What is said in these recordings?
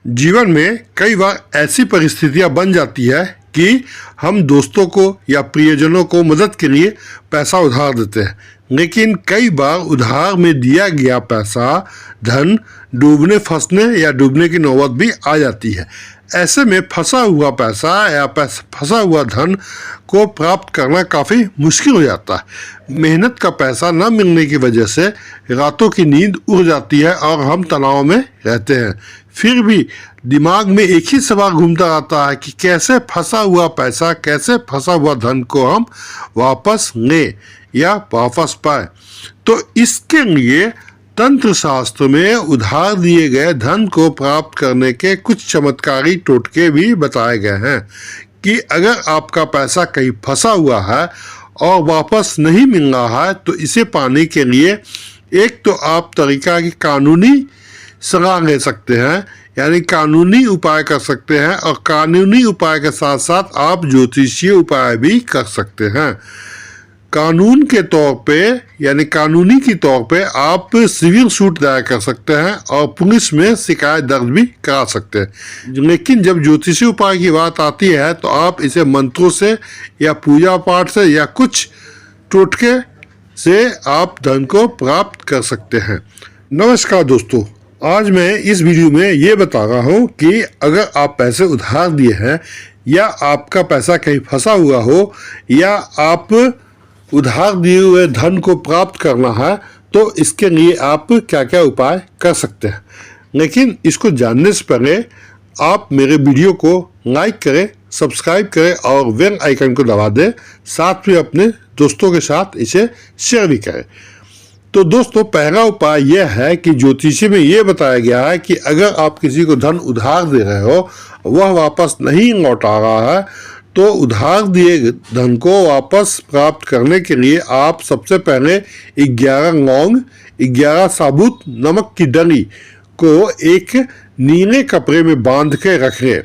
जीवन में कई बार ऐसी परिस्थितियां बन जाती है कि हम दोस्तों को या प्रियजनों को मदद के लिए पैसा उधार देते हैं, लेकिन कई बार उधार में दिया गया पैसा धन डूबने फंसने या डूबने की नौबत भी आ जाती है। ऐसे में फंसा हुआ पैसा या फंसा हुआ धन को प्राप्त करना काफ़ी मुश्किल हो जाता है। मेहनत का पैसा न मिलने की वजह से रातों की नींद उड़ जाती है और हम तनाव में रहते हैं। फिर भी दिमाग में एक ही सवाल घूमता रहता है कि कैसे फंसा हुआ पैसा, कैसे फंसा हुआ धन को हम वापस लें या वापस पाए। तो इसके लिए तंत्र शास्त्र में उधार दिए गए धन को प्राप्त करने के कुछ चमत्कारी टोटके भी बताए गए हैं कि अगर आपका पैसा कहीं फंसा हुआ है और वापस नहीं मिल रहा है तो इसे पाने के लिए एक तो आप तरीका की कानूनी सलाह ले सकते हैं, यानी कानूनी उपाय कर सकते हैं, और कानूनी उपाय के साथ साथ आप ज्योतिषीय उपाय भी कर सकते हैं। कानून के तौर पे यानी कानूनी के तौर पे आप सिविल सूट दायर कर सकते हैं और पुलिस में शिकायत दर्ज भी करा सकते हैं। लेकिन जब ज्योतिषीय उपाय की बात आती है तो आप इसे मंत्रों से या पूजा पाठ से या कुछ टोटके से आप धन को प्राप्त कर सकते हैं। नमस्कार दोस्तों, आज मैं इस वीडियो में ये बता रहा हूँ कि अगर आप पैसे उधार दिए हैं या आपका पैसा कहीं फंसा हुआ हो या आप उधार दिए हुए धन को प्राप्त करना है तो इसके लिए आप क्या क्या उपाय कर सकते हैं। लेकिन इसको जानने से पहले आप मेरे वीडियो को लाइक करें, सब्सक्राइब करें और बेल आइकन को दबा दें, साथ में अपने दोस्तों के साथ इसे शेयर भी करें। तो दोस्तों, पहला उपाय यह है कि ज्योतिषी में यह बताया गया है कि अगर आप किसी को धन उधार दे रहे हो, वह वापस नहीं लौटा रहा है, तो उधार दिए धन को वापस प्राप्त करने के लिए आप सबसे पहले 11 लौंग, 11 साबुत नमक की डली को एक नीले कपड़े में बांध के रखें।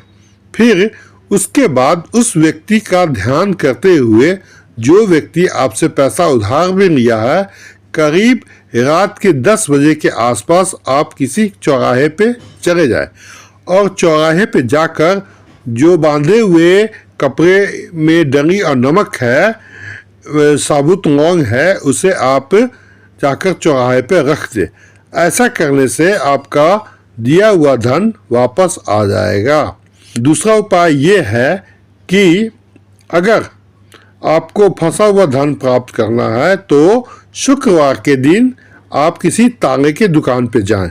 फिर उसके बाद उस व्यक्ति का ध्यान करते हुए जो व्यक्ति आपसे पैसा उधार में लिया है, करीब रात के 10 बजे के आसपास आप किसी चौराहे पे चले जाएं और चौराहे पे जाकर जो बांधे हुए कपड़े में डली और नमक है, साबुत लौंग है, उसे आप जाकर चौराहे पे रख दें। ऐसा करने से आपका दिया हुआ धन वापस आ जाएगा। दूसरा उपाय ये है कि अगर आपको फंसा हुआ धन प्राप्त करना है तो शुक्रवार के दिन आप किसी ताले की दुकान पे जाएं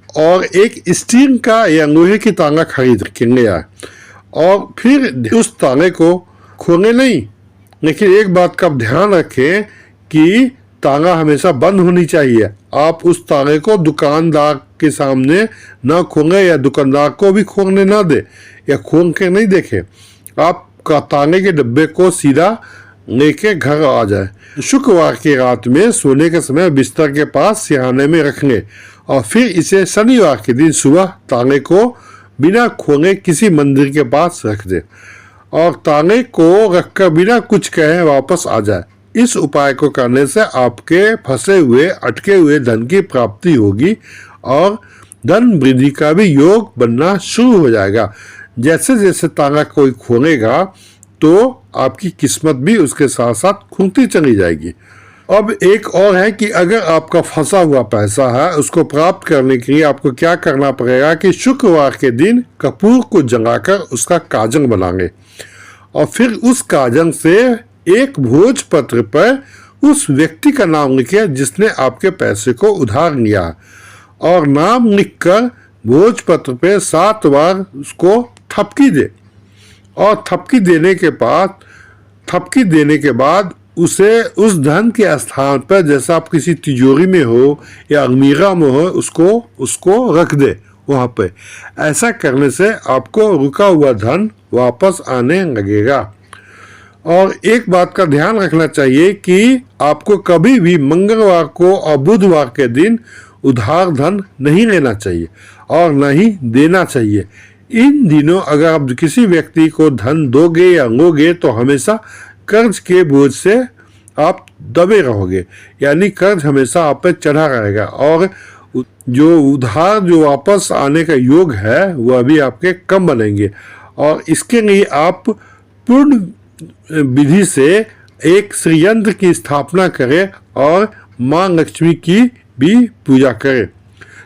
और एक स्टील का या लोहे की ताला खरीद के ले आए और फिर उस ताले को खोले नहीं, लेकिन एक बात का ध्यान रखें कि ताला हमेशा बंद होनी चाहिए। आप उस ताले को दुकानदार के सामने ना खोलें या दुकानदार को भी खोलने ना दे या खोल के नहीं देखें। आप ताले के डब्बे को सीधा लेके घर आ जाए। शुक्रवार की रात में सोने के समय बिस्तर के पास सिरहाने में रख लें और फिर इसे शनिवार के दिन सुबह ताले को बिना खोले किसी मंदिर के पास रख दे और ताले को रखकर बिना कुछ कहे वापस आ जाए। इस उपाय को करने से आपके फंसे हुए अटके हुए धन की प्राप्ति होगी और धन वृद्धि का भी योग बनना शुरू हो जाएगा। जैसे जैसे ताला कोई खोलेगा तो आपकी किस्मत भी उसके साथ साथ खुलती चली जाएगी। अब एक और है कि अगर आपका फंसा हुआ पैसा है, उसको प्राप्त करने के लिए आपको क्या करना पड़ेगा कि शुक्रवार के दिन कपूर को जलाकर उसका काजल बनाएंगे और फिर उस काजल से एक भोजपत्र पर उस व्यक्ति का नाम लिखिए जिसने आपके पैसे को उधार लिया और नाम लिखकर भोजपत्र पे 7 बार उसको थपकी दे और थपकी देने के बाद उसे उस धन के स्थान पर, जैसा आप किसी तिजोरी में हो या अलमीरा में हो, उसको रख दे वहाँ पे। ऐसा करने से आपको रुका हुआ धन वापस आने लगेगा। और एक बात का ध्यान रखना चाहिए कि आपको कभी भी मंगलवार को और बुधवार के दिन उधार धन नहीं लेना चाहिए और न ही देना चाहिए। इन दिनों अगर आप किसी व्यक्ति को धन दोगे या लोगे तो हमेशा कर्ज के बोझ से आप दबे रहोगे, यानी कर्ज हमेशा आप पे चढ़ा रहेगा और जो उधार जो वापस आने का योग है वो अभी आपके कम बनेंगे। और इसके लिए आप पूर्ण विधि से एक श्रीयंत्र की स्थापना करें और माँ लक्ष्मी की भी पूजा करें।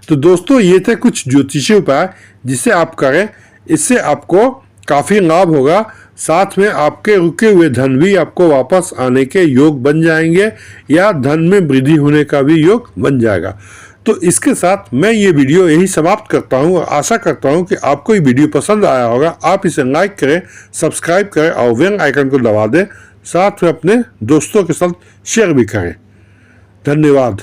तो दोस्तों ये थे कुछ ज्योतिषीय उपाय जिसे आप करें, इससे आपको काफ़ी लाभ होगा। साथ में आपके रुके हुए धन भी आपको वापस आने के योग बन जाएंगे या धन में वृद्धि होने का भी योग बन जाएगा। तो इसके साथ मैं ये वीडियो यही समाप्त करता हूँ और आशा करता हूँ कि आपको ये वीडियो पसंद आया होगा। आप इसे लाइक करें, सब्सक्राइब करें और बेल आइकन को दबा दें। साथ में अपने दोस्तों के साथ शेयर भी करें। धन्यवाद।